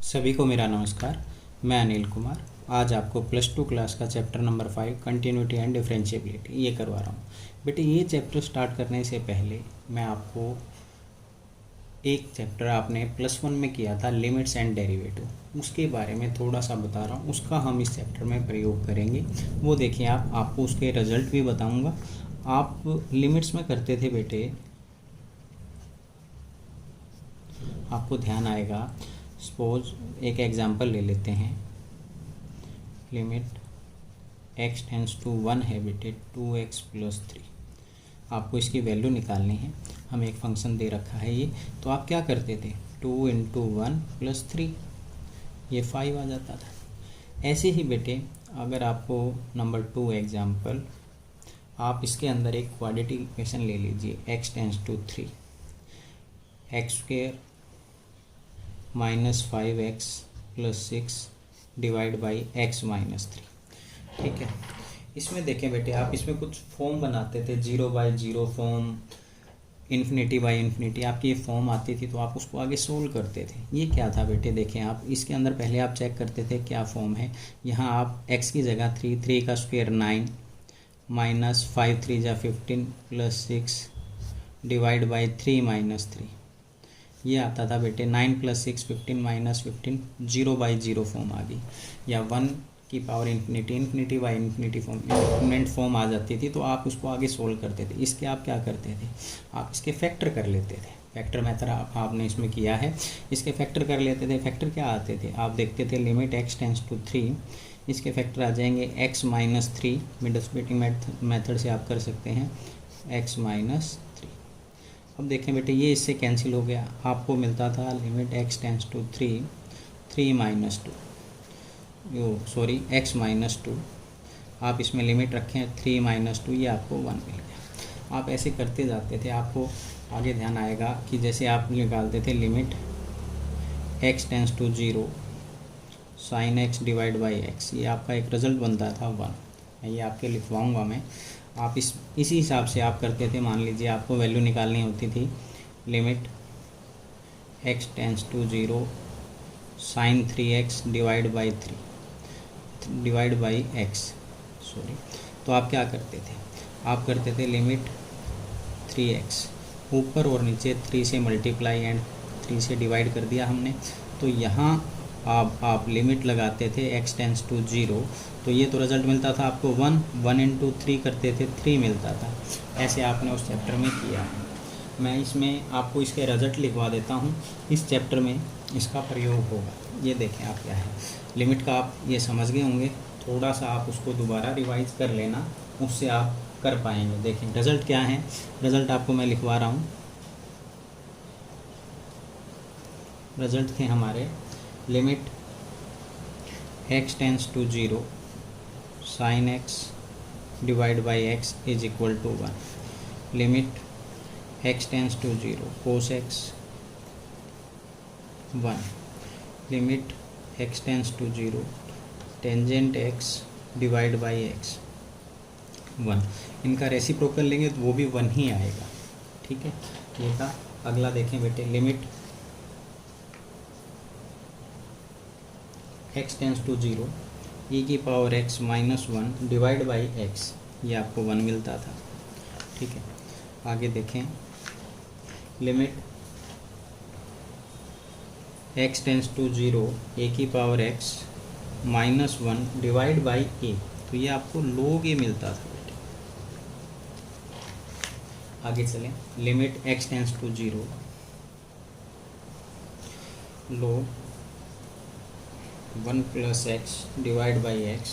सभी को मेरा नमस्कार। मैं अनिल कुमार आज आपको +2 क्लास का chapter number 5 continuity and differentiability ये करवा रहा हूँ। बेटे ये चैप्टर स्टार्ट करने से पहले मैं आपको एक चैप्टर आपने +1 में किया था लिमिट्स एंड डेरिवेटिव, उसके बारे में थोड़ा सा बता रहा हूँ। उसका हम इस चैप्टर में प्रयोग करेंगे। वो देखिए आपको उसके रिजल्ट भी बताऊँगा। आप लिमिट्स में करते थे बेटे, आपको ध्यान आएगा। सपोज एक एग्जांपल ले लेते हैं। लिमिट x टेंड्स टू 1 है बेटे 2x + 3। आपको इसकी वैल्यू निकालनी है। हमें एक फंक्शन दे रखा है ये, तो आप क्या करते थे 2 × 1 + 3, ये 5 आ जाता था। ऐसे ही बेटे अगर आपको नंबर 2 एग्जांपल, आप इसके अंदर एक क्वाड्रेटिक इक्वेशन ले लीजिए x tends to 3 x² -5x + 6 divide by x - 3। ठीक है, इसमें देखें बेटे, आप इसमें कुछ फॉर्म बनाते थे, 0/0 फॉर्म, ∞/∞, आपकी ये फॉर्म आती थी, तो आप उसको आगे सोल्व करते थे। ये क्या था बेटे, देखें आप इसके अंदर पहले आप चेक करते थे क्या फॉर्म है। यहाँ आप x की जगह 3 का स्क्वायर 9 -5 3 × 15 + 6 डिवाइड बाई 3 - 3, ये आता था बेटे 9 + 6 15 - 15, 0/0 फॉर्म आ गई, या 1 की पावर ∞/∞ फॉर्म, इंक्रीमेंट फॉर्म आ जाती थी। तो आप उसको आगे सोल्व करते थे। इसके आप क्या करते थे, आप इसके फैक्टर कर लेते थे। फैक्टर मेथड आपने इसमें किया है, इसके फैक्टर कर लेते थे। फैक्टर क्या आते थे, आप देखते थे लिमिट x टेंड्स टू 3, इसके फैक्टर आ जाएंगे x - 3, मिडल स्प्लिटिंग मेथड से आप कर सकते हैं x - 3। अब देखें बेटे ये इससे कैंसिल हो गया, आपको मिलता था limit x tends to 3 x - 2। आप इसमें लिमिट रखें 3 - 2, ये आपको 1 मिल गया। आप ऐसे करते जाते थे। आपको आगे ध्यान आएगा कि जैसे आप निकालते थे limit x tends to 0 sin x divide by x, ये आपका एक रिजल्ट बनता था 1। ये आपके लिखवाऊंगा मैं, आप इसी हिसाब से आप करते थे। मान लीजिए आपको वैल्यू निकालनी होती थी limit x tends to 0 sin 3x divide by x, तो आप क्या करते थे, आप करते थे लिमिट 3x, ऊपर और नीचे 3 से मल्टीप्लाई एंड 3 से डिवाइड कर दिया हमने। तो यहाँ आप लिमिट लगाते थे x टेंड्स टू 0, तो ये तो रिजल्ट मिलता था आपको 1 × 3 करते थे 3 मिलता था। ऐसे आपने उस चैप्टर में किया है। मैं इसमें आपको इसके रिजल्ट लिखवा देता हूँ। इस चैप्टर में इसका प्रयोग होगा। ये देखें आप क्या है, लिमिट का आप ये समझ गए होंगे, थोड़ा सा आप उसको दोबारा रिवाइज कर लेना, उससे आप कर पाएंगे। देखें रिजल्ट क्या है, रिजल्ट आपको मैं लिखवा रहा हूँ। रिजल्ट थे हमारे limit x tends to 0 sin x divide by x is equal to 1, limit x tends to 0 cos x 1, limit x tends to 0 tangent x divide by x 1। इनका रेसिप्रोकल लेंगे तो वो भी 1 ही आएगा। ठीक है, ये था। अगला देखें बेटे, limit x tends to 0 e⁻x - 1 divide by x, ये आपको 1 मिलता था। ठीक है, आगे देखें limit x tends to 0 e⁻x - 1 divide by a, तो ये आपको log a मिलता था बेटे। आगे चलें, limit x tends to 0 log 1 + x divide by x,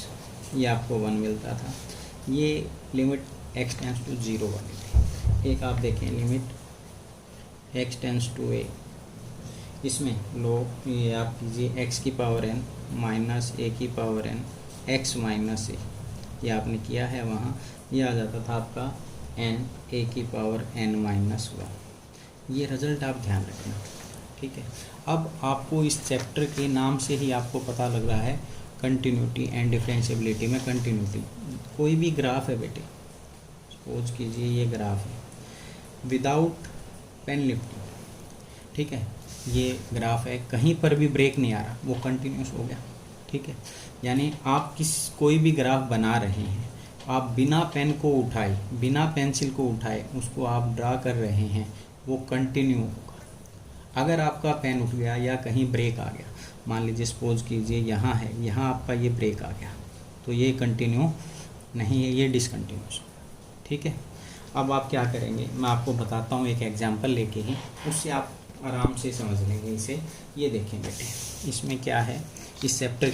ये आपको 1 मिलता था। ये लिमिट x टेंड्स टू 0 वाली थी। एक आप देखें limit x tends to a, इसमें लोग ये आप कीजिए x⁻n - a⁻n x - a, ये आपने किया है वहाँ, ये आ जाता था आपका n a⁻n - 1। ये रिजल्ट आप ध्यान रखना। ठीक है, अब आपको इस चैप्टर के नाम से ही आपको पता लग रहा है कंटिन्यूटी एंड डिफरेंशिएबिलिटी में कंटिन्यूटी। कोई भी ग्राफ है बेटे, सपोज कीजिए ये ग्राफ है विदाउट पेन लिफ्टिंग, ठीक है, ये ग्राफ है, कहीं पर भी ब्रेक नहीं आ रहा, वो कंटिन्यूस हो गया। ठीक है, यानी आप कोई भी ग्राफ बना रहे हैं, आप बिना पेन को उठाए, बिना पेंसिल को उठाए उसको आप ड्रा कर रहे हैं, वो कंटिन्यू होगा। अगर आपका पेन उठ गया या कहीं ब्रेक आ गया, मान लीजिए सपोज कीजिए यहाँ है, यहाँ आपका ये ब्रेक आ गया, तो ये कंटिन्यू नहीं है, ये डिसकंटिन्यूस होगा। ठीक है, अब आप क्या करेंगे, मैं आपको बताता हूँ एक एग्जांपल लेके ही, उससे आप आराम से समझ लेंगे इसे। ये देखें बेटे, इसमें क्या है, इस चैप्टर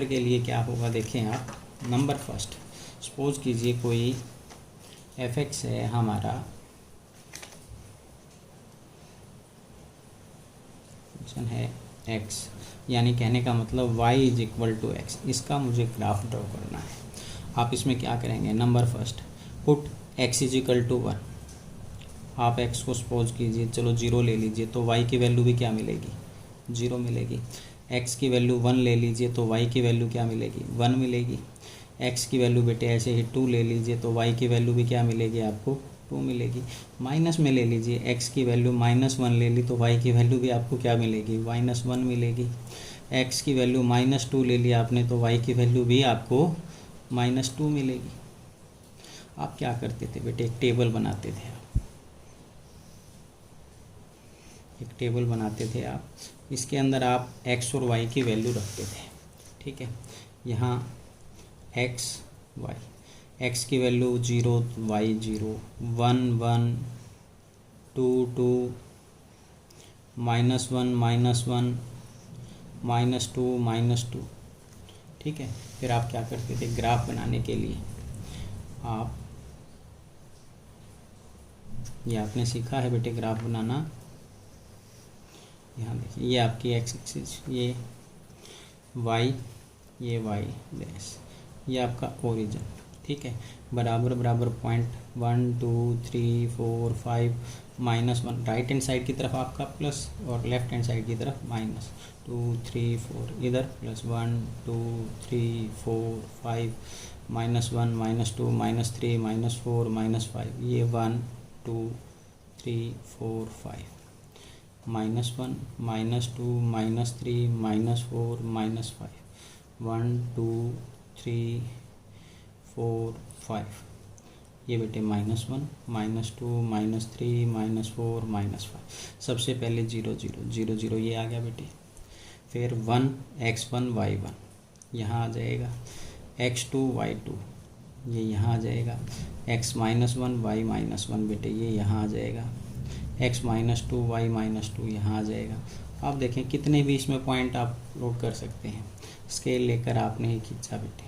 के लिए क्या होगा, देखें आप। नंबर फर्स्ट, सपोज कीजिए कोई f(x) है हमारा, फंक्शन है x, यानी कहने का मतलब y = x, इसका मुझे ग्राफ ड्रॉ करना है। आप इसमें क्या करेंगे, नंबर फर्स्ट पुट x = 1, आप x को सपोज कीजिए, चलो 0 ले लीजिए, तो y की वैल्यू भी क्या मिलेगी, 0 मिलेगी। x की वैल्यू 1 ले लीजिए, तो y की वैल्यू क्या मिलेगी, 1 मिलेगी। x की वैल्यू बेटे ऐसे ही 2 ले लीजिए, तो y की वैल्यू भी क्या मिलेगी आपको, 2 मिलेगी। माइनस में ले लीजिए, x की वैल्यू -1 ले ली, तो y की वैल्यू भी आपको क्या मिलेगी, -1 मिलेगी। x की वैल्यू -2 ले ली आपने, तो y की वैल्यू भी आपको -2 मिलेगी। आप क्या करते थे बेटे, एक टेबल बनाते थे आप, इसके अंदर आप x और y की वैल्यू रखते थे। ठीक है, यहाँ x y, x की वैल्यू 0, y 0, 1 1, 2 2, -1 -1, -2 -2। ठीक है, फिर आप क्या करते थे, ग्राफ बनाने के लिए आप, ये आपने सीखा है बेटे ग्राफ बनाना। यहाँ देखिए, ये आपकी x एक्सिस, ये y, ये y डैश, ये आपका ओरिजिन। ठीक है, बराबर बराबर पॉइंट 1 2 3 4 5, -1 राइट हैंड साइड की तरफ आपका प्लस, और लेफ्ट हैंड साइड की तरफ -2 3 4, इधर +1 2 3 4 5, -1 -2 -3 -4 -5, ये 1 2 3 4 5, -1 -2 -3 -4 -5, 1 2 3 4 5, ये बेटे -1 -2 -3 -4 -5। सबसे पहले 0 0 0 0 ये आ गया बेटे, फिर 1 x1 y1 यहाँ आ जाएगा, x2 y2 ये यहाँ आ जाएगा, x -1 y -1 बेटे ये यहाँ आ जाएगा, x -2 y -2 यहाँ आ जाएगा। आप देखें कितने भी इसमें पॉइंट आप लोड कर सकते हैं, स्केल लेकर आपने ही खींचा बेटे,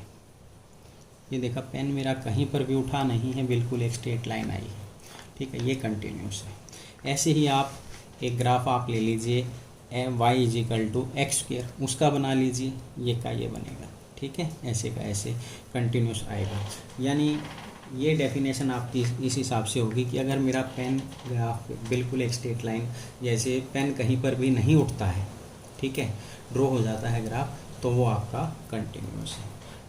ये देखा पेन मेरा कहीं पर भी उठा नहीं है, बिल्कुल एक स्ट्रेट लाइन आई है। ठीक है, ये कंटिन्यूस है। ऐसे ही आप एक ग्राफ आप ले लीजिए, y = x², उसका बना लीजिए, ये का ये बनेगा। ठीक है, ऐसे का ऐसे कंटिन्यूस आएगा। यानी ये डेफिनेशन आपकी इस हिसाब से होगी कि अगर मेरा पेन ग्राफ बिल्कुल एक स्ट्रेट लाइन, जैसे पेन कहीं पर भी नहीं उठता है, ठीक है, ड्रॉ हो जाता है ग्राफ, तो वो आपका कंटिन्यूस है।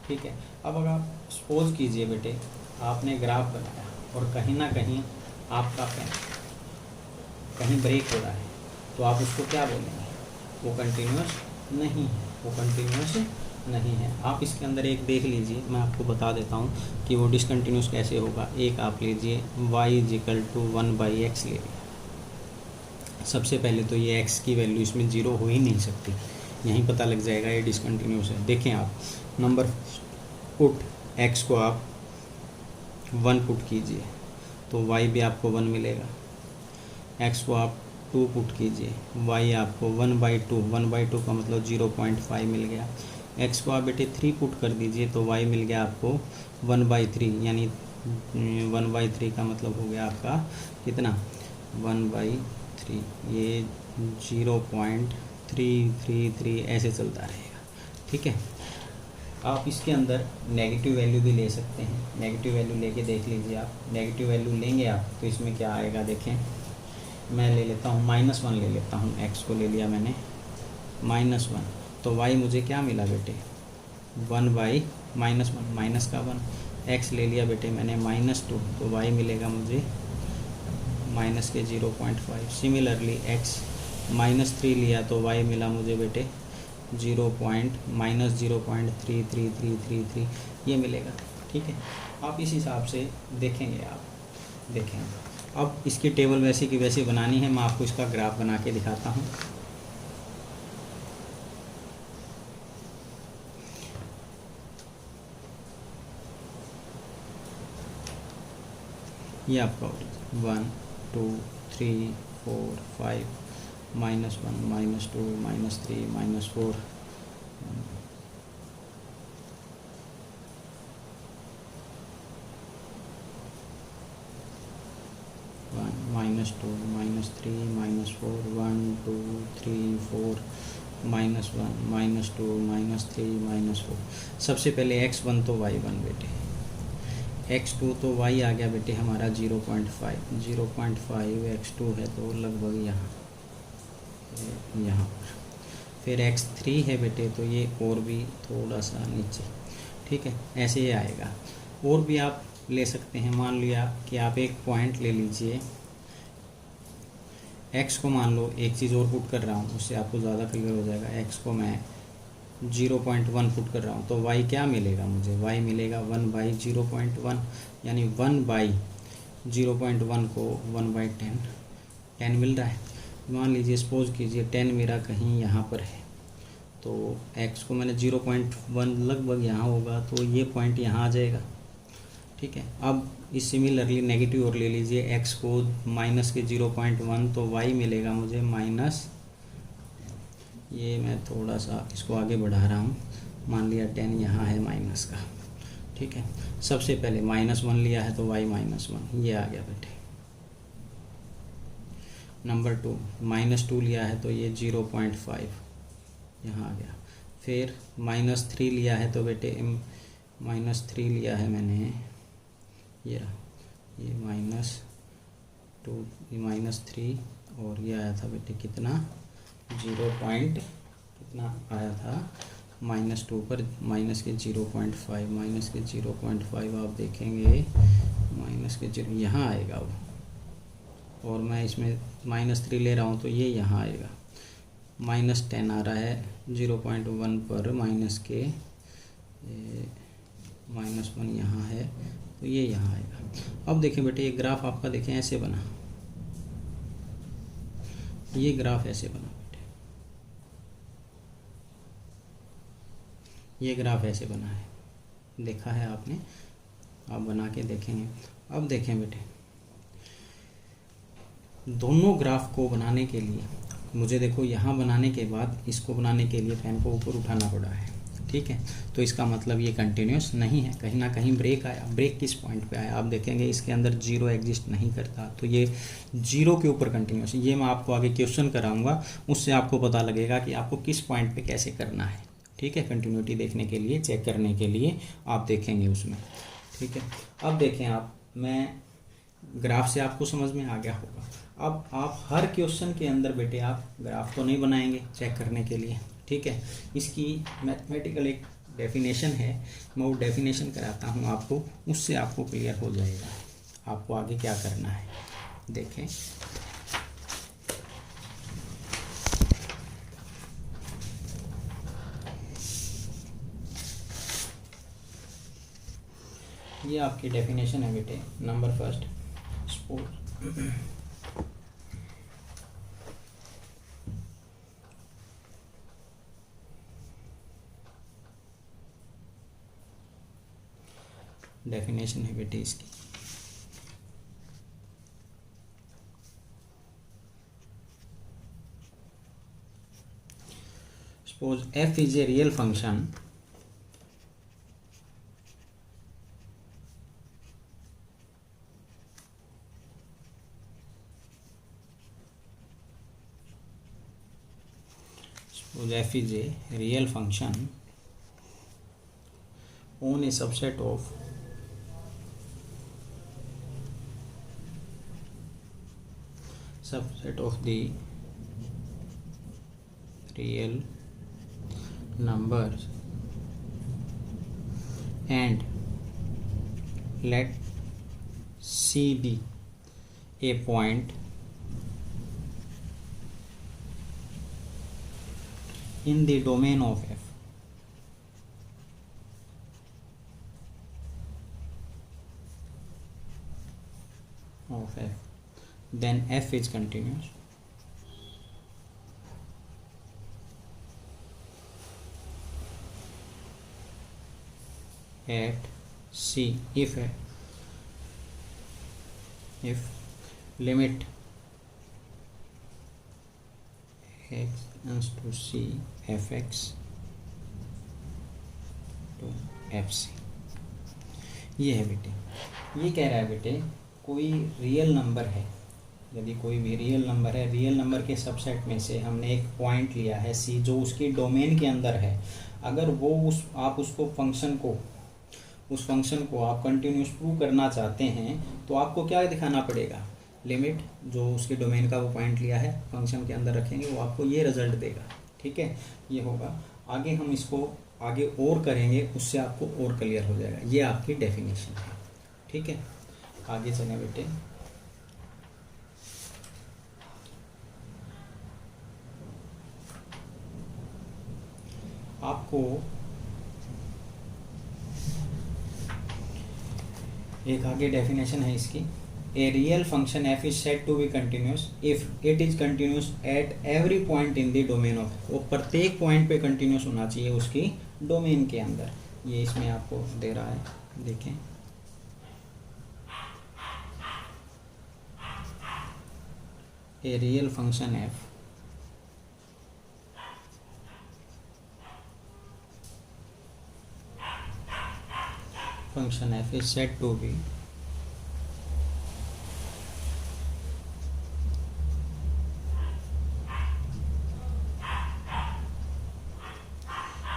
ठीक है, अब अगर आप सपोज कीजिए बेटे आपने ग्राफ बनाया और कहीं ना कहीं आपका पेन कहीं ब्रेक हो रहा है, तो आप उसको क्या बोलेंगे, वो कंटिन्यूस नहीं है, वो कंटिन्यूस नहीं है। आप इसके अंदर एक देख लीजिए, मैं आपको बता देता हूँ कि वो डिसकंटिन्यूस कैसे होगा। एक आप लीजिए y = 1/x ले लिया। सबसे पहले तो ये x की वैल्यू इसमें 0 हो ही नहीं सकती, यहीं पता लग जाएगा ये डिसकंटिन्यूस है। देखें आप, नंबर पुट x को आप 1 पुट कीजिए तो y भी आपको 1 मिलेगा, x को आप 2 पुट कीजिए, y आपको 1/2, 1/2 का मतलब 0.5 मिल गया। x को आप बेटे 3 पुट कर दीजिए तो y मिल गया आपको 1/3, यानी 1/3 का मतलब हो गया आपका कितना, 1/3, ये 0.333 ऐसे चलता रहेगा। ठीक है, आप इसके अंदर नेगेटिव वैल्यू भी ले सकते हैं, नेगेटिव वैल्यू लेके देख लीजिए आप। नेगेटिव वैल्यू लेंगे आप तो इसमें क्या आएगा, देखें मैं ले लेता हूँ -1 ले लेता हूँ, x को ले लिया मैंने -1, तो y मुझे क्या मिला बेटे 1/-1 माइनस का 1, x ले लिया बेटे मैंने -2, तो y मिलेगा मुझे माइनस के 0.5। सिमिलरली x -3 लिया तो y मिला मुझे बेटे -0.333333 ये मिलेगा। ठीक है, आप इस हिसाब से देखेंगे। आप देखेंगे अब इसकी टेबल वैसे की वैसे बनानी है। मैं आपको इसका ग्राफ बना के दिखाता हूँ। ये आपका 1 2 3 4 5 -1 -2 -3 -4 -2 -3 -4 1 2 3 4 -1 -2 -3 -4। सबसे पहले x1 तो y1 बेटे, x2 तो y आ गया बेटे हमारा 0.5 x2 है तो लगभग यहाँ पर। फिर x3 है बेटे तो ये और भी थोड़ा सा नीचे। ठीक है, ऐसे ही आएगा। और भी आप ले सकते हैं। मान लिया कि आप एक पॉइंट ले लीजिए, x को मान लो, एक चीज़ और पुट कर रहा हूँ उससे आपको ज़्यादा क्लियर हो जाएगा। x को मैं 0.1 पुट कर रहा हूँ तो y क्या मिलेगा मुझे? y मिलेगा 1/0.1, यानी 1/0.1 को 1/10 10 मिल रहा है। मान लीजिए सपोज कीजिए 10 मेरा कहीं यहाँ पर है तो x को मैंने 0.1 लगभग यहाँ होगा तो ये पॉइंट यहाँ आ जाएगा। ठीक है, अब इस सिमिलरली नेगेटिव और ले लीजिए, x को माइनस के 0.1 तो y मिलेगा मुझे माइनस, ये मैं थोड़ा सा इसको आगे बढ़ा रहा हूँ। मान लिया 10 यहाँ है माइनस का। ठीक है, सबसे पहले -1 लिया है तो y -1 ये आ गया बेटे। नंबर 2 -2 लिया है तो ये 0.5 यहाँ आ गया। फिर -3 लिया है तो बेटे -3 लिया है मैंने, ये -2 -3 और ये आया था बेटे कितना कितना आया था -2 पर माइनस के 0.5 आप देखेंगे माइनस के 0 यहाँ आएगा वो, और मैं इसमें -3 ले रहा हूँ तो ये यहाँ आएगा। -10 आ रहा है 0.1 पर माइनस के -1 यहाँ है तो ये यहाँ आएगा। अब देखें बेटे ये ग्राफ आपका देखें ऐसे बना, ये ग्राफ ऐसे बना बेटे, ये ग्राफ ऐसे बना है, देखा है आपने, आप बना के देखेंगे। अब देखें बेटे दोनों ग्राफ को बनाने के लिए मुझे देखो यहाँ बनाने के बाद इसको बनाने के लिए पेन को ऊपर उठाना पड़ा है। ठीक है, तो इसका मतलब ये कंटिन्यूस नहीं है, कहीं ना कहीं ब्रेक आया। ब्रेक किस पॉइंट पे आया? आप देखेंगे इसके अंदर 0 एग्जिस्ट नहीं करता तो ये 0 के ऊपर कंटिन्यूस। ये मैं आपको आगे क्वेश्चन कराऊंगा, उससे आपको पता लगेगा कि आपको किस पॉइंट पे कैसे करना है। ठीक है, कंटिन्यूटी देखने के लिए, चेक करने के लिए आप देखेंगे उसमें। ठीक है, अब देखें आप, मैं ग्राफ से आपको समझ में आ गया होगा। अब आप हर क्वेश्चन के अंदर बेटे आप ग्राफ तो नहीं बनाएंगे चेक करने के लिए। ठीक है, इसकी मैथमेटिकल एक डेफिनेशन है, मैं वो डेफिनेशन कराता हूँ आपको, उससे आपको क्लियर हो जाएगा आपको आगे क्या करना है। देखें ये आपकी डेफिनेशन है बेटे। नंबर फर्स्ट, सपोज डेफिनेशन है बेटे इसकी, suppose f is a real function f is a real function on a subset of the real numbers and let C be A point in the domain of f then f is continuous at c if limit x tends to c fx to fc। ये है बेटे, ये कह रहा है बेटे कोई real number है, यदि कोई भी रियल नंबर है, रियल नंबर के सबसेट में से हमने एक पॉइंट लिया है सी जो उसकी डोमेन के अंदर है, अगर वो आप उसको उस फंक्शन को आप कंटिन्यूस प्रूव करना चाहते हैं तो आपको क्या दिखाना पड़ेगा, लिमिट जो उसके डोमेन का वो पॉइंट लिया है फंक्शन के अंदर रखेंगे, वो आपको ये रिजल्ट देगा। ठीक है, ये होगा। आगे हम इसको आगे और करेंगे, उससे आपको और क्लियर हो जाएगा। ये आपकी डेफिनेशन है। ठीक है, आगे चलें बेटे। आपको एक आगे डेफिनेशन है इसकी, a real function f is said to be continuous if it is continuous at every point in the domain of, वो प्रत्येक पॉइंट पे कंटिन्यूस होना चाहिए उसकी डोमेन के अंदर। ये इसमें आपको दे रहा है, देखें। ए real function F is said to be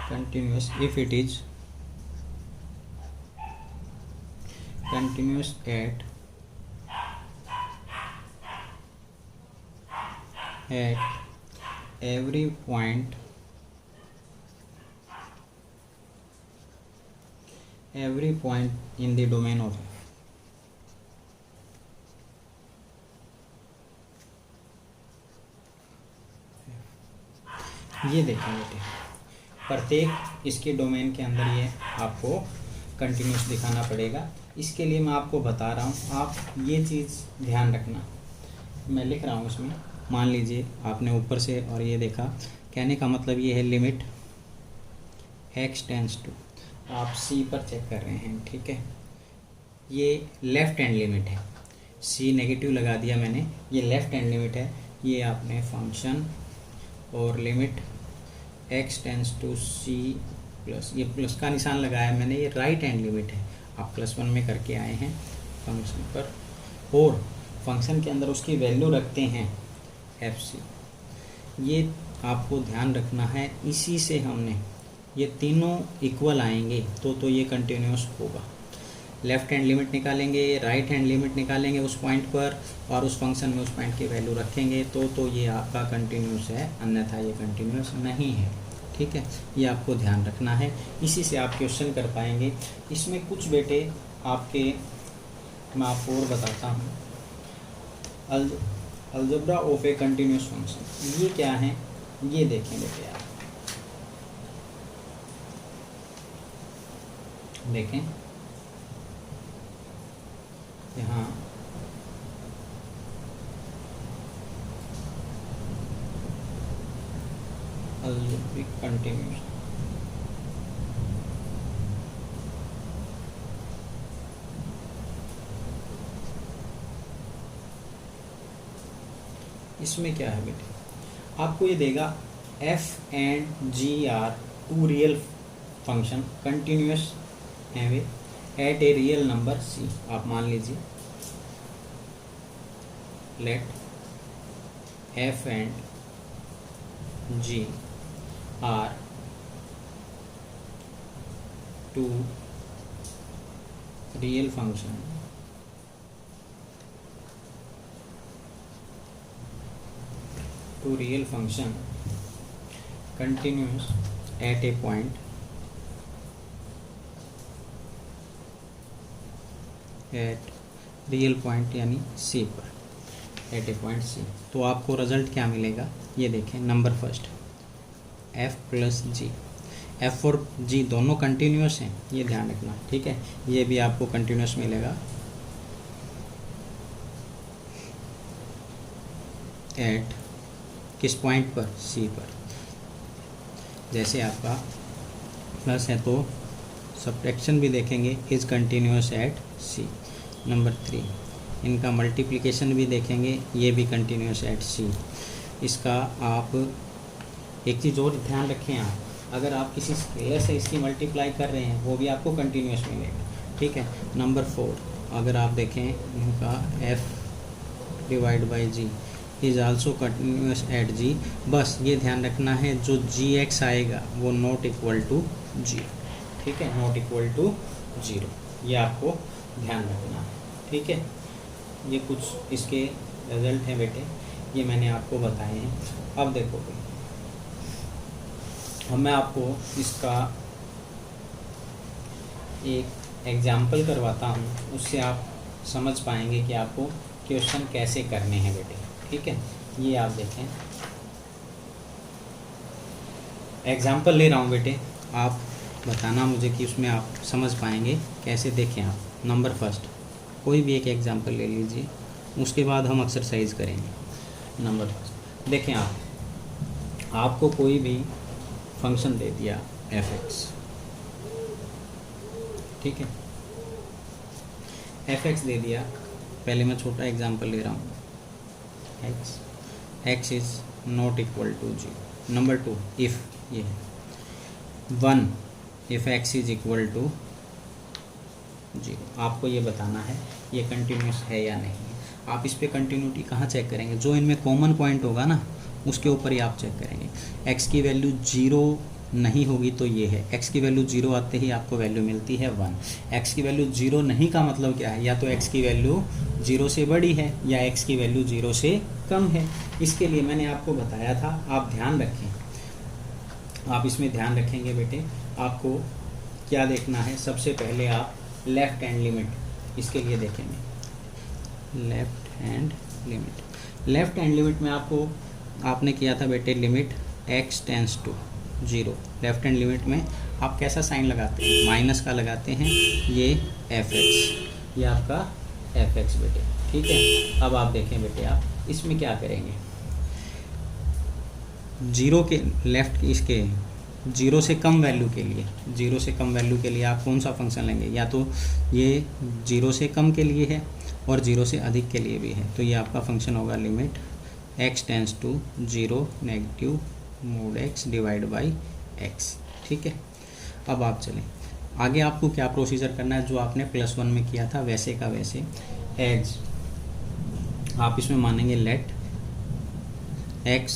continuous if it is continuous at every point in the domain of f। ये देखें बेटे, प्रत्येक इसके डोमेन के अंदर ये आपको कंटिन्यूस दिखाना पड़ेगा। इसके लिए मैं आपको बता रहा हूँ, आप ये चीज़ ध्यान रखना। मैं लिख रहा हूँ इसमें, मान लीजिए आपने ऊपर से और ये देखा, कहने का मतलब ये है लिमिट x टेंस टू, आप c पर चेक कर रहे हैं। ठीक है, ये लेफ्ट हैंड लिमिट है, c नेगेटिव लगा दिया मैंने, ये लेफ्ट हैंड लिमिट है। ये आपने फंक्शन और limit x tends to c plus, ये प्लस का निशान लगाया मैंने, ये राइट हैंड लिमिट है। आप +1 में करके आए हैं फंक्शन पर, और फंक्शन के अंदर उसकी वैल्यू रखते हैं fc। ये आपको ध्यान रखना है, इसी से हमने ये तीनों इक्वल आएंगे तो ये कंटिन्यूस होगा। लेफ्ट हैंड लिमिट निकालेंगे, राइट हैंड लिमिट निकालेंगे उस पॉइंट पर, और उस फंक्शन में उस पॉइंट की वैल्यू रखेंगे तो ये आपका कंटिन्यूस है, अन्यथा ये कंटिन्यूस नहीं है। ठीक है, ये आपको ध्यान रखना है, इसी से आप क्वेश्चन कर पाएंगे। इसमें कुछ बेटे आपके, मैं आपको और बताता हूँ, algebra of a continuous function, ये क्या है ये देखें बेटे। आप देखें यहाँ algebraic continuous, इसमें क्या है बेटे, आपको ये देगा f and g are two real function continuous है at a real number c। आप मान लीजिए let f and g are two real function continuous at a point at real point यानी c पर। At a point c. तो आपको result क्या मिलेगा, ये देखें number first f plus g. F और जी दोनों कंटिन्यूस हैं, ये ध्यान रखना, ठीक है। ये भी आपको कंटिन्यूस मिलेगा एट किस पॉइंट पर, सी पर। जैसे आपका प्लस है तो सब्ट्रैक्शन भी देखेंगे is continuous at C. Number 3 इनका मल्टीप्लिकेशन भी देखेंगे, ये भी कंटिन्यूस एट सी। इसका आप एक चीज़ और ध्यान रखें, आप अगर आप किसी स्केलर से इसकी मल्टीप्लाई कर रहे हैं वो भी आपको कंटिन्यूस मिलेगा, ठीक है। नंबर 4 अगर आप देखें इनका f divide by g is also continuous at g. बस ये ध्यान रखना है जो जी एक्स आएगा वो नॉट इक्वल टू जी, ठीक है, नॉट इक्वल टू 0, ये आपको ध्यान रखना है, ठीक है। ये कुछ इसके रिजल्ट हैं बेटे, ये मैंने आपको बताए हैं। अब देखो अब मैं आपको इसका एक एग्जाम्पल करवाता हूँ, उससे आप समझ पाएंगे कि आपको क्वेश्चन कैसे करने हैं बेटे, ठीक है। ये आप देखें एग्जाम्पल ले रहा हूँ बेटे, आप बताना मुझे कि उसमें आप समझ पाएंगे कैसे। देखें आप नंबर फर्स्ट कोई भी एक एग्जाम्पल ले लीजिए, उसके बाद हम एक्सरसाइज करेंगे। नंबर फर्स्ट देखें आप, आपको कोई भी फंक्शन दे दिया एफ एक्स, ठीक है, एफ एक्स दे दिया। पहले मैं छोटा एग्जाम्पल ले रहा हूँ, x is not equal to g. Number 2 if ये 1 if x is equal to 0। आपको ये बताना है ये कंटिन्यूस है या नहीं है। आप इस पे कंटिन्यूटी कहाँ चेक करेंगे, जो इनमें कॉमन पॉइंट होगा ना उसके ऊपर ही आप चेक करेंगे। एक्स की वैल्यू 0 नहीं होगी तो ये है, एक्स की वैल्यू 0 आते ही आपको वैल्यू मिलती है 1। एक्स की वैल्यू 0 नहीं का मतलब क्या है, या तो एक्स की वैल्यू 0 से बड़ी है या एक्स की वैल्यू 0 से कम है। इसके लिए मैंने आपको बताया था, आप ध्यान रखें, आप इसमें ध्यान रखेंगे बेटे। आपको क्या देखना है, सबसे पहले आप लेफ्ट हैंड लिमिट इसके लिए देखेंगे। Left hand limit, left hand limit में आपको आपने किया था बेटे limit x tends to 0। Left hand limit में आप कैसा साइन लगाते हैं, माइनस का लगाते हैं। ये एफ एक्स, ये आपका एफ एक्स बेटे, ठीक है। अब आप देखें बेटे, आप इसमें क्या करेंगे, 0 के लेफ्ट इसके 0 से कम वैल्यू के लिए, 0 से कम वैल्यू के लिए आप कौन सा फंक्शन लेंगे, या तो ये 0 से कम के लिए है और 0 से अधिक के लिए भी है। तो ये आपका फंक्शन होगा limit x tends to 0 negative mod x divide by x, ठीक है। अब आप चलें आगे, आपको क्या प्रोसीजर करना है, जो आपने +1 में किया था वैसे का वैसे। एज आप इसमें मानेंगे लेट x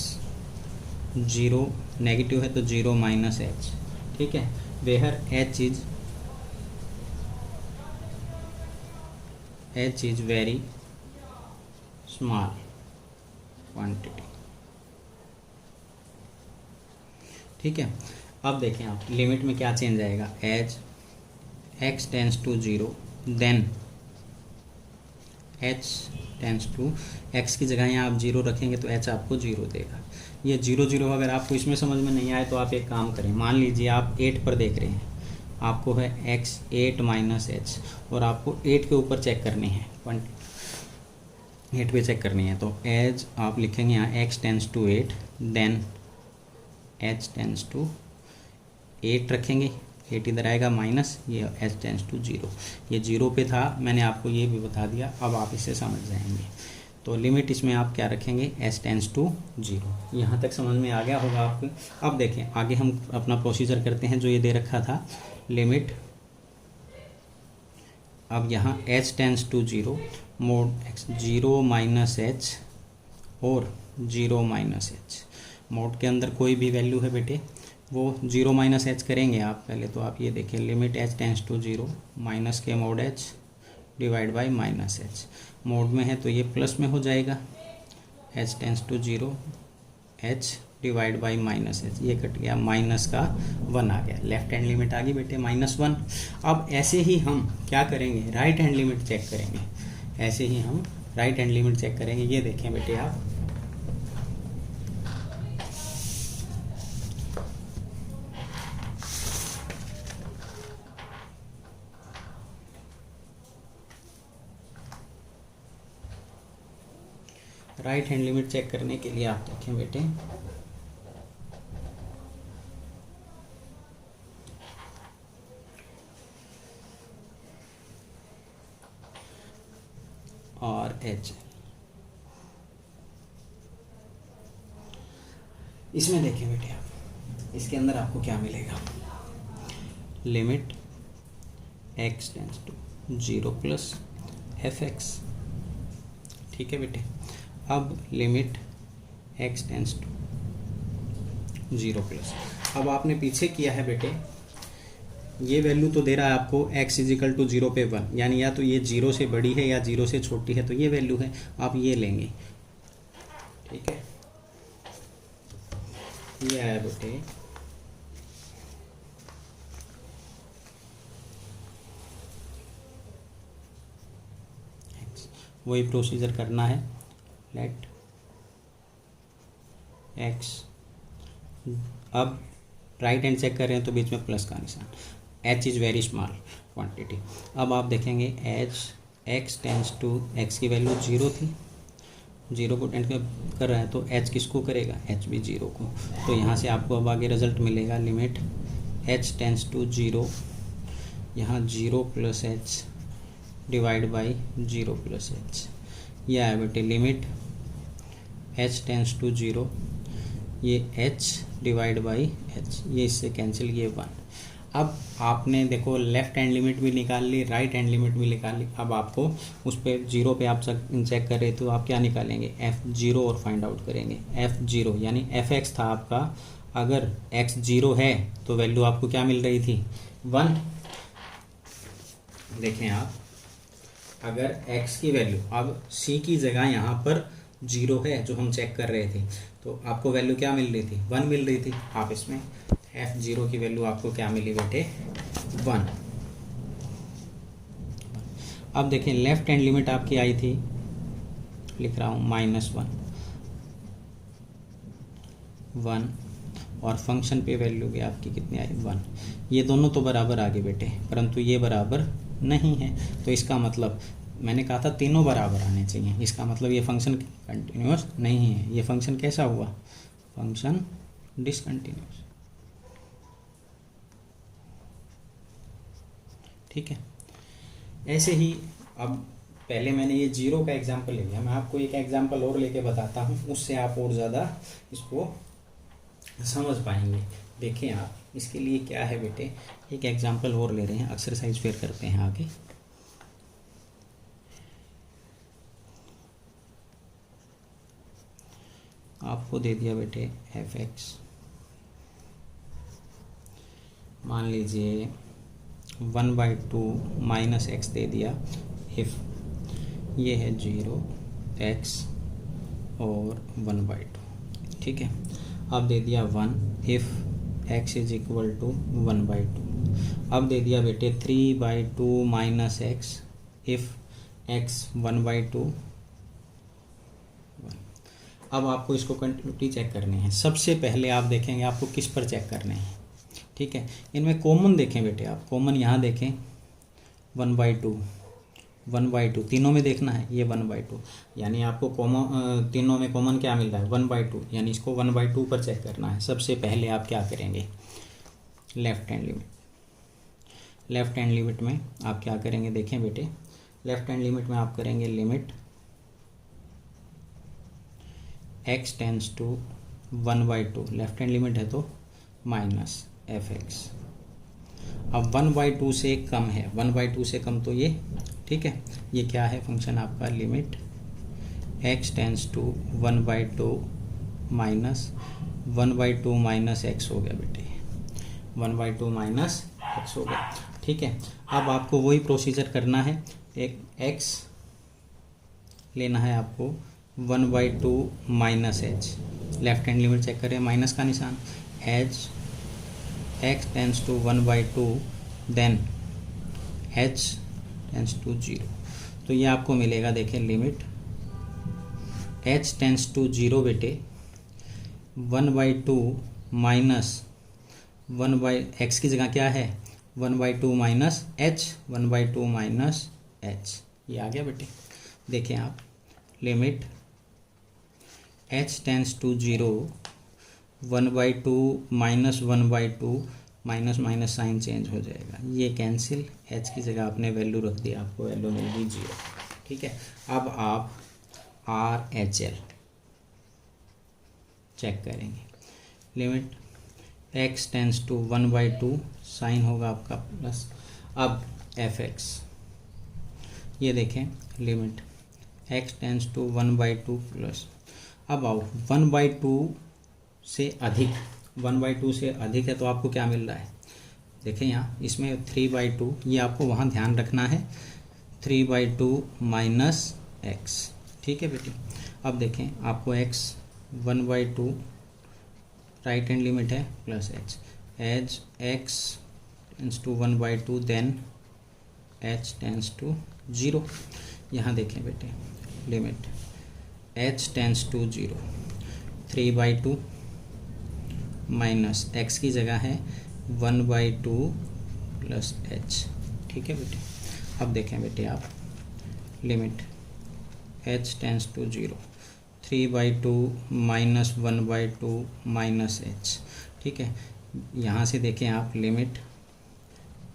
0 नेगेटिव है तो 0 माइनस एच, ठीक है। Where H is very small quantity, ठीक है। अब देखें आप लिमिट में क्या चेंज आएगा, as x tends to 0 then h tends to x की जगह यहाँ आप 0 रखेंगे तो h आपको 0 देगा। ये 0 0 अगर आपको इसमें समझ में नहीं आए तो आप एक काम करें, मान लीजिए आप 8 पर देख रहे हैं, आपको है x 8 माइनस एच, और आपको 8 के ऊपर चेक करनी है, 8 पे चेक करनी है। तो एज आप लिखेंगे यहाँ x tends to 8 then h tends to 8 रखेंगे, 8 इधर आएगा माइनस, ये h टेंस टू 0। ये 0 पे था, मैंने आपको ये भी बता दिया, अब आप इसे समझ जाएंगे। तो लिमिट इसमें आप क्या रखेंगे, h टेंस टू 0। यहाँ तक समझ में आ गया होगा आपको। अब देखें आगे हम अपना प्रोसीजर करते हैं, जो ये दे रखा था लिमिट। अब यहाँ h tends to 0 mod x 0 minus H और 0 माइनस एच। मोड के अंदर कोई भी वैल्यू है बेटे वो 0 माइनस एच करेंगे आप पहले। तो आप ये देखें limit h tends to 0 minus के mod h divide by minus h. Mod में है तो ये प्लस में हो जाएगा, h tends to 0 h divide by minus h, ये कट गया, माइनस का 1 आ गया। लेफ्ट हैंड लिमिट आ गई बेटे -1। अब ऐसे ही हम क्या करेंगे, राइट हैंड लिमिट चेक करेंगे। ऐसे ही हम राइट हैंड लिमिट चेक करेंगे। ये देखें बेटे आप, राइट हैंड लिमिट चेक करने के लिए आप देखें बेटे, और एच, इसमें देखें बेटे आप, इसके अंदर आपको क्या मिलेगा, limit x tends to 0 plus fx। ठीक है बेटे, अब limit x tends to 0 plus, अब आपने पीछे किया है बेटे, ये वैल्यू तो दे रहा है आपको x इजिकल टू 0 पे 1, यानी या तो ये 0 से बड़ी है या 0 से छोटी है, तो ये वैल्यू है, आप ये लेंगे। ठीक है, ये आया बेटे वही प्रोसीजर करना है, लेट x, अब राइट हैंड चेक कर रहे हैं तो बीच में प्लस का निशान, h is very small quantity. अब आप देखेंगे h x tends to, x की वैल्यू 0 थी, 0 को टेंड कर रहा है तो h किसको करेगा, h भी 0 को, तो यहाँ से आपको अब आगे रिजल्ट मिलेगा, लिमिट h टेंस टू 0, यहाँ 0 plus h divide by 0 plus h, यह है बेटे लिमिट h टेंस टू 0, ये h डिवाइड बाई h, ये इससे कैंसिल, ये 1। अब आपने देखो लेफ्ट हैंड लिमिट भी निकाल ली, राइट हैंड लिमिट भी निकाल ली, अब आपको उस पर 0 पे आप चेक करें तो आप क्या निकालेंगे, f0 और फाइंड आउट करेंगे, f0 यानी fx था आपका, अगर x 0 है तो वैल्यू आपको क्या मिल रही थी, 1। देखें आप, अगर x की वैल्यू, अब c की जगह यहाँ पर 0 है जो हम चेक कर रहे थे, तो आपको वैल्यू क्या मिल रही थी, 1 मिल रही थी, आप इसमें f0 की वैल्यू आपको क्या मिली बेटे, 1। अब देखें लेफ्ट हैंड लिमिट आपकी आई थी, लिख रहा हूँ -1, 1, और फंक्शन पे वैल्यू भी आपकी कितनी आई, 1। ये दोनों तो बराबर आ गए बेटे, परंतु ये बराबर नहीं है, तो इसका मतलब, मैंने कहा था तीनों बराबर आने चाहिए, इसका मतलब ये फंक्शन कंटिन्यूअस नहीं है, ये फंक्शन कैसा हुआ, फंक्शन डिसकंटिन्यूअस। ठीक है, ऐसे ही अब पहले मैंने ये 0 का एग्जाम्पल ले लिया, मैं आपको एक एग्जाम्पल और लेके बताता हूँ, उससे आप और ज़्यादा इसको समझ पाएंगे। देखें आप, इसके लिए क्या है बेटे, एक एग्जाम्पल और ले रहे हैं, एक्सरसाइज फिर करते हैं आगे। आपको दे दिया बेटे fx, मान लीजिए 1/2 माइनस x दे दिया, इफ ये है 0 x और 1/2। ठीक है, अब दे दिया 1 if x is equal to 1/2। अब दे दिया बेटे 3/2 माइनस x इफ x 1/2। अब आपको इसको कंटिन्यूटी चेक करनी है। सबसे पहले आप देखेंगे आपको किस पर चेक करने हैं। ठीक है, इनमें कॉमन देखें बेटे, आप कॉमन यहाँ देखें 1/2 तीनों में देखना है, ये 1/2 यानी आपको कॉमन तीनों में कॉमन क्या मिल रहा है 1/2, यानी इसको 1/2 पर चेक करना है। सबसे पहले आप क्या करेंगे, लेफ्ट हैंड लिमिट में आप क्या करेंगे, देखें बेटे लेफ्ट हैंड लिमिट में आप करेंगे limit x tends to 1/2, left hand limit है तो माइनस fx। अब 1/2 से कम है, 1/2 से कम तो ये, ठीक है, ये क्या है फंक्शन आपका, limit x tends to 1/2 minus 1/2 minus x हो गया बेटे, 1/2 माइनस x हो गया। ठीक है, अब आपको वही प्रोसीजर करना है, एक x लेना है आपको 1/2 minus h, left hand limit check करें, माइनस का निशान, h x tends to 1/2 then h tends to 0, तो ये आपको मिलेगा, देखें लिमिट h टेंस टू 0 बेटे 1/2 माइनस 1/x की जगह क्या है 1/2 माइनस h 1/2 माइनस h, ये आ गया बेटे। देखें आप limit h tends to 0 1/2 minus 1/2 minus minus sign change हो जाएगा, ये कैंसिल, h की जगह आपने वैल्यू रख दी, आपको वैल्यू मिल गई 0। ठीक है, अब आप RHL चेक करेंगे। Limit x tends to 1/2 sign होगा आपका प्लस, अब fx ये देखें limit x tends to 1/2 plus, अब आओ 1/2 से अधिक 1/2 से अधिक है तो आपको क्या मिल रहा है, देखें यहाँ इसमें 3/2, ये आपको वहाँ ध्यान रखना है 3/2 माइनस x। ठीक है बेटे, अब देखें आपको x 1/2 राइट हैंड लिमिट है plus h, as x tends to 1/2 then h tends to 0। यहाँ देखें बेटे limit h tends to 0 3/2 minus x की जगह है 1/2 प्लस h। ठीक है बेटे, अब देखें बेटे आप limit h tends to 0 3/2 minus 1/2 minus h। ठीक है, यहाँ से देखें आप लिमिट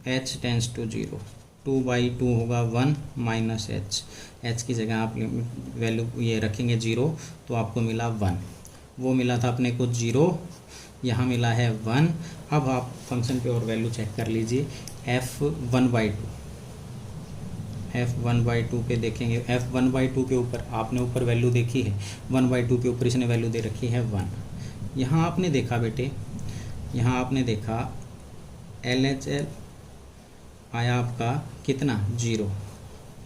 h टेंस टू 0 2/2 होगा 1 माइनस h की जगह आप लिमिट वैल्यू ये रखेंगे 0 तो आपको मिला 1, वो मिला था अपने को 0, यहाँ मिला है 1। अब आप फंक्शन पे और वैल्यू चेक कर लीजिए f1/2 पे देखेंगे, f1/2 के ऊपर आपने ऊपर वैल्यू देखी है 1/2 के ऊपर इसने वैल्यू दे रखी है 1। यहाँ आपने देखा बेटे, यहाँ आपने देखा LHL आया आपका कितना 0,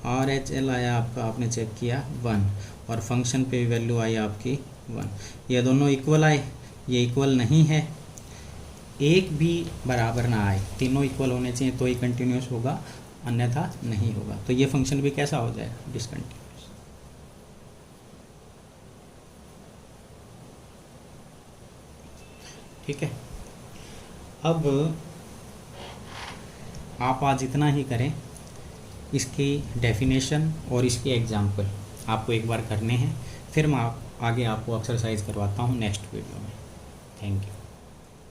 RHL आया आपका आपने चेक किया 1 और फंक्शन पे वैल्यू आई आपकी 1। ये दोनों इक्वल आए, ये इक्वल नहीं है, एक भी बराबर ना आए, तीनों इक्वल होने चाहिए तो ही कंटिन्यूस होगा, अन्यथा नहीं होगा। तो ये फंक्शन भी कैसा हो जाएगा डिसकंटिन्यूस। ठीक है, अब आप आज इतना ही करें, इसकी डेफिनेशन और इसके एग्जाम्पल आपको एक बार करने हैं, फिर मैं आगे आपको एक्सरसाइज करवाता हूँ नेक्स्ट वीडियो में। Thank you.